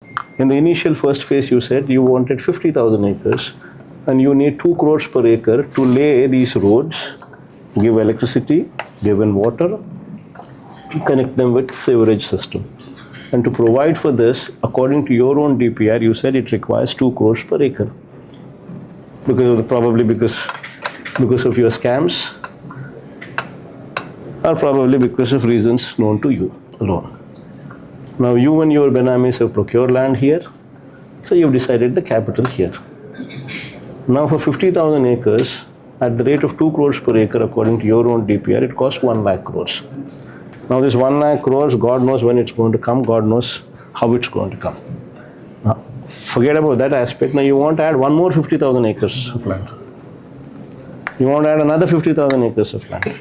In the initial first phase, you said you wanted 50,000 acres and you need 2 crores per acre to lay these roads, give electricity, give in water, connect them with sewerage system. And to provide for this, according to your own DPR, you said it requires 2 crores per acre. Probably because of your scams, or probably because of reasons known to you alone. Now you and your Benamis have procured land here, so you've decided the capital here. Now for 50,000 acres, at the rate of 2 crores per acre according to your own DPR, it costs 1 lakh crores. Now this 1 lakh crores, God knows when it's going to come, God knows how it's going to come. Now, forget about that aspect. Now you want to add one more 50,000 acres of land. You want to add another 50,000 acres of land,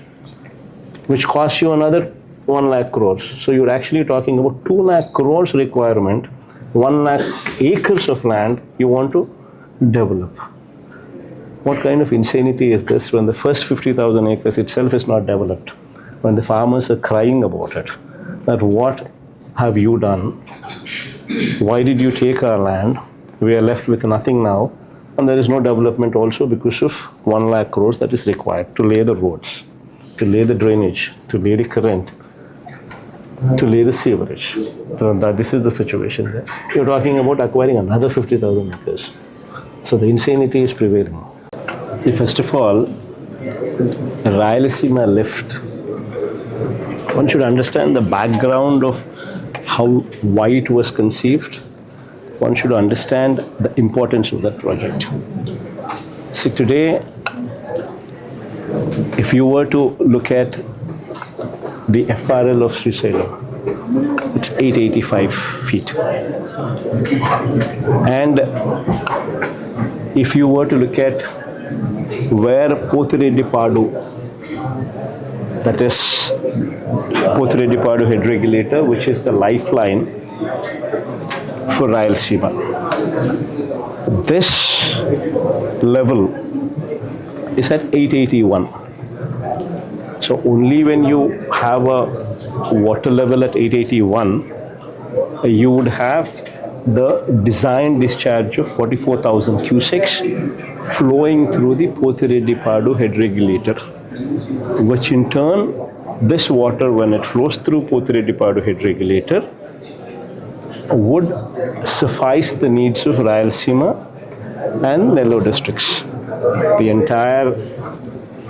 which costs you another 1 lakh crores. So you're actually talking about 2 lakh crores requirement, 1 lakh acres of land you want to develop. What kind of insanity is this when the first 50,000 acres itself is not developed? When the farmers are crying about it, that what have you done? Why did you take our land? We are left with nothing now, and there is no development also because of 1 lakh crores that is required to lay the roads, to lay the drainage, to lay the current, to lay the sewerage. So this is the situation there. You're talking about acquiring another 50,000 acres. So the insanity is prevailing. See, first of all, Rayalaseema lift. One should understand the background of why it was conceived. One should understand the importance of that project. See, today, if you were to look at the FRL of Srisailam, it's 885 feet. And if you were to look at where Pothiredi-Padu, that is Pothiredi-Padu head regulator, which is the lifeline for Rayalaseema. This level is at 881. So only when you have a water level at 881, you would have the design discharge of 44,000 cusecs flowing through the Pothiredi-Padu head regulator, which in turn, this water, when it flows through Pothiredi-Padu head regulator, would suffice the needs of Rayalaseema and Nellore districts. The entire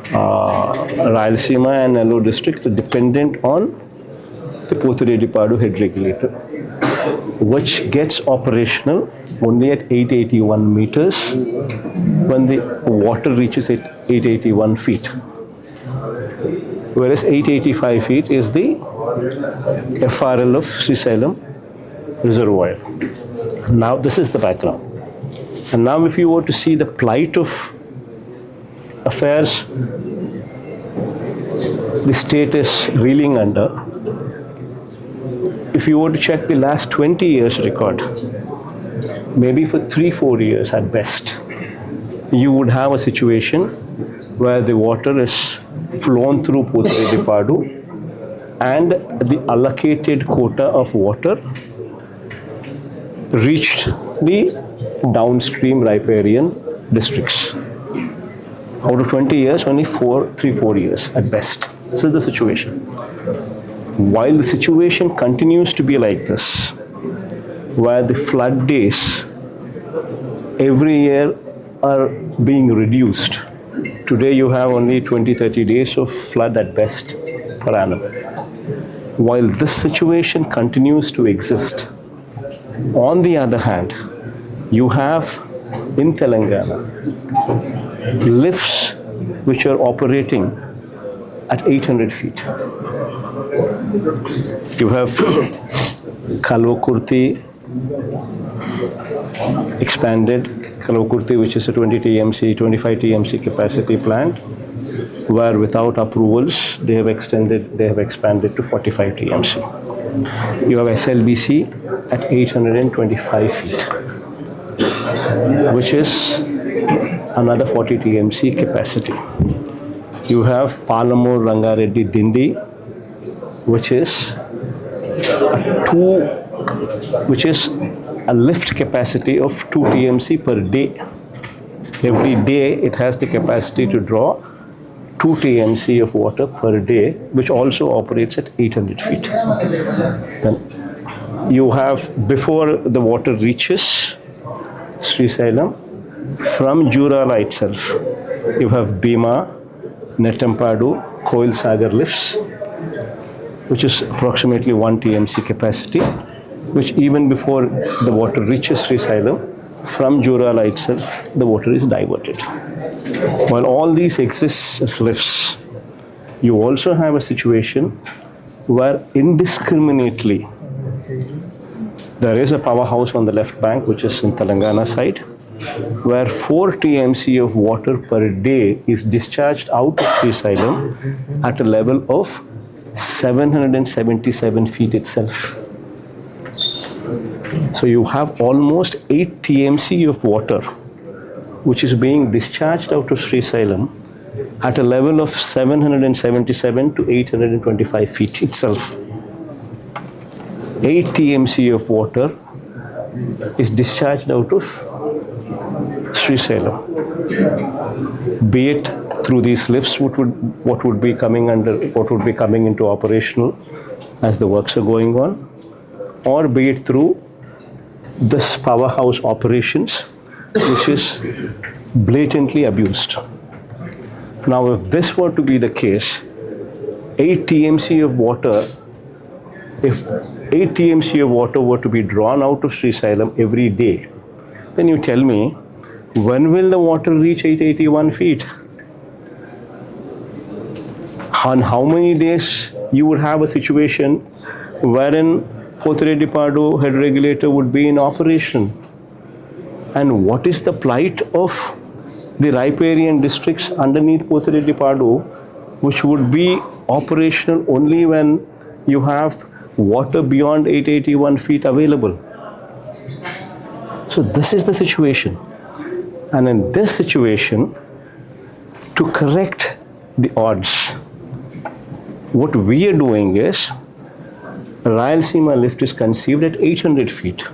Rayalaseema and Nellore district are dependent on the Pothiredi-Padu head regulator, which gets operational only at 881 meters when the water reaches 881 feet. Whereas 885 feet is the FRL of Srisailam reservoir. Now this is the background. And now if you were to see the plight of affairs the state is reeling under, if you were to check the last 20 years record, maybe for 3-4 years at best, you would have a situation where the water is flown through Pothiredi-Padu and the allocated quota of water reached the downstream riparian districts. Out of 20 years, only 3-4 years at best. This is the situation. While the situation continues to be like this, where the flood days every year are being reduced. Today you have only 20-30 days of flood at best per annum. While this situation continues to exist, on the other hand, you have in Telangana lifts which are operating at 800 feet. You have Kalvakurti expanded, Kalvakurti, which is a 20 TMC, 25 TMC capacity plant, where without approvals they have expanded to 45 TMC. You have SLBC at 825 feet, which is another 40 TMC capacity. You have Palamur Rangareddy Dindi, which is a lift capacity of 2 TMC per day. Every day it has the capacity to draw 2 TMC of water per day, which also operates at 800 feet. Then you have, before the water reaches Srisailam, from Jurala itself, you have Bhima, Netampadu, Koil Sagar lifts, which is approximately 1 TMC capacity, which even before the water reaches Srisailam, from Jurala itself, the water is diverted. While all these exist as lifts, you also have a situation where indiscriminately there is a powerhouse on the left bank, which is in Telangana side, where 4 TMC of water per day is discharged out of Srisailam at a level of 777 feet itself. So you have almost 8 TMC of water which is being discharged out of Srisailam at a level of 777 to 825 feet itself. 8 TMC of water is discharged out of Srisailam. Be it through these lifts, what would be coming into operational as the works are going on, or be it through this powerhouse operations, which is blatantly abused. Now, if this were to be the case, 8 TMC of water, if 8 TMC of water were to be drawn out of Srisailam every day, then you tell me, when will the water reach 881 feet? On how many days you would have a situation wherein Pothredipadu head regulator would be in operation? And what is the plight of the riparian districts underneath Pothredipadu, which would be operational only when you have water beyond 881 feet available? So this is the situation. And in this situation, to correct the odds, what we are doing is, Rayalaseema lift is conceived at 800 feet,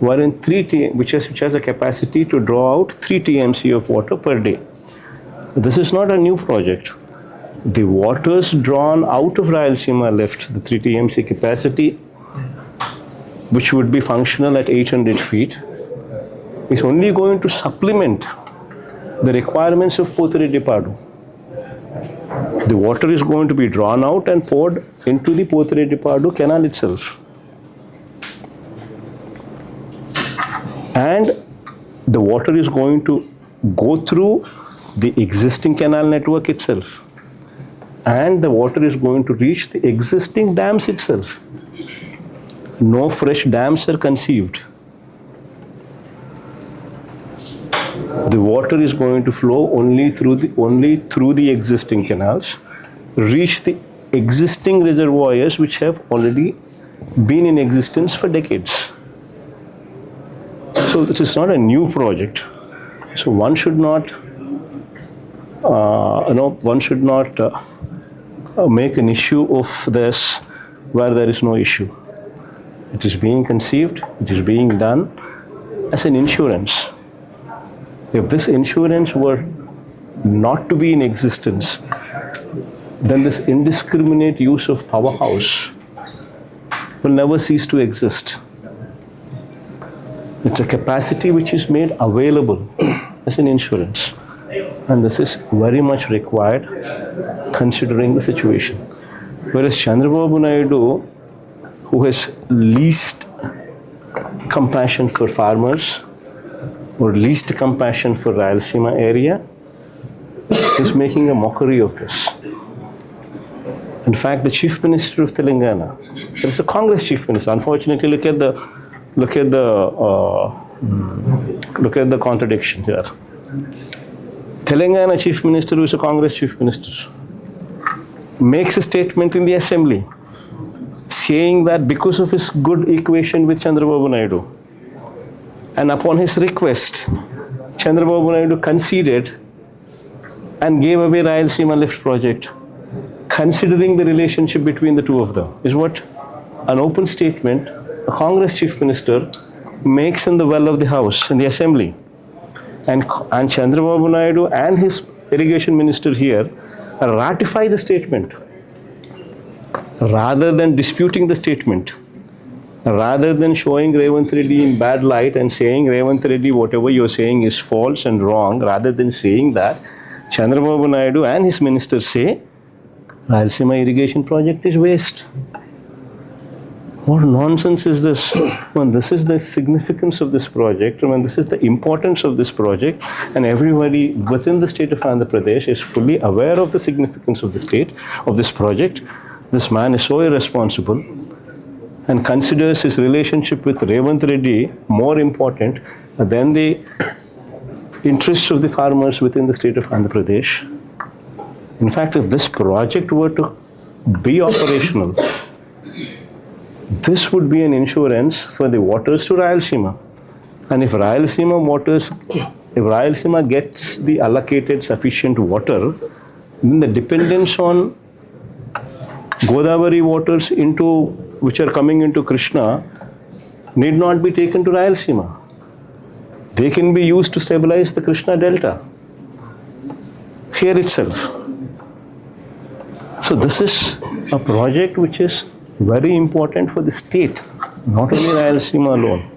wherein which has a capacity to draw out 3 TMC of water per day. This is not a new project. The waters drawn out of Rayalaseema lift, the 3 TMC capacity, which would be functional at 800 feet, is only going to supplement the requirements of Pothredipadu. The water is going to be drawn out and poured into the Pothredipadu canal itself. And the water is going to go through the existing canal network itself. And the water is going to reach the existing dams itself. No fresh dams are conceived. The water is going to flow only through the existing canals, reach the existing reservoirs which have already been in existence for decades. So this is not a new project. So one should not, make an issue of this where there is no issue. It is being conceived, it is being done as an insurance. If this insurance were not to be in existence, then this indiscriminate use of powerhouse will never cease to exist. It's a capacity which is made available as an insurance. And this is very much required considering the situation. Whereas Chandrababu Naidu, who has least compassion for farmers or least compassion for Rayalaseema area, is making a mockery of this. In fact, the Chief Minister of Telangana, there is a Congress Chief Minister. Unfortunately, look at the contradiction here. Telangana Chief Minister, who is a Congress Chief Minister, makes a statement in the Assembly saying that because of his good equation with Chandrababu Naidu, and upon his request, Chandrababu Naidu conceded and gave away Rayalaseema lift project, considering the relationship between the two of them, is what an open statement a Congress Chief Minister makes in the well of the House, in the Assembly. And Chandrababu Naidu and his irrigation minister here ratify the statement rather than disputing the statement, rather than showing Revanth Reddy in bad light and saying, Revanth Reddy, whatever you're saying is false and wrong, rather than saying that, Chandrababu Naidu and his ministers say, Rayalaseema irrigation project is waste. What nonsense is this? When this is the significance of this project, when this is the importance of this project, and everybody within the state of Andhra Pradesh is fully aware of the significance of the state, of this project, this man is so irresponsible and considers his relationship with Revanth Reddy more important than the interests of the farmers within the state of Andhra Pradesh. In fact, if this project were to be operational, this would be an insurance for the waters to Rayalaseema. And if Rayalaseema gets the allocated sufficient water, then the dependence on Godavari waters which are coming into Krishna need not be taken to Rayalaseema. They can be used to stabilize the Krishna Delta here itself. So this is a project which is very important for the state, not only Rayalaseema alone.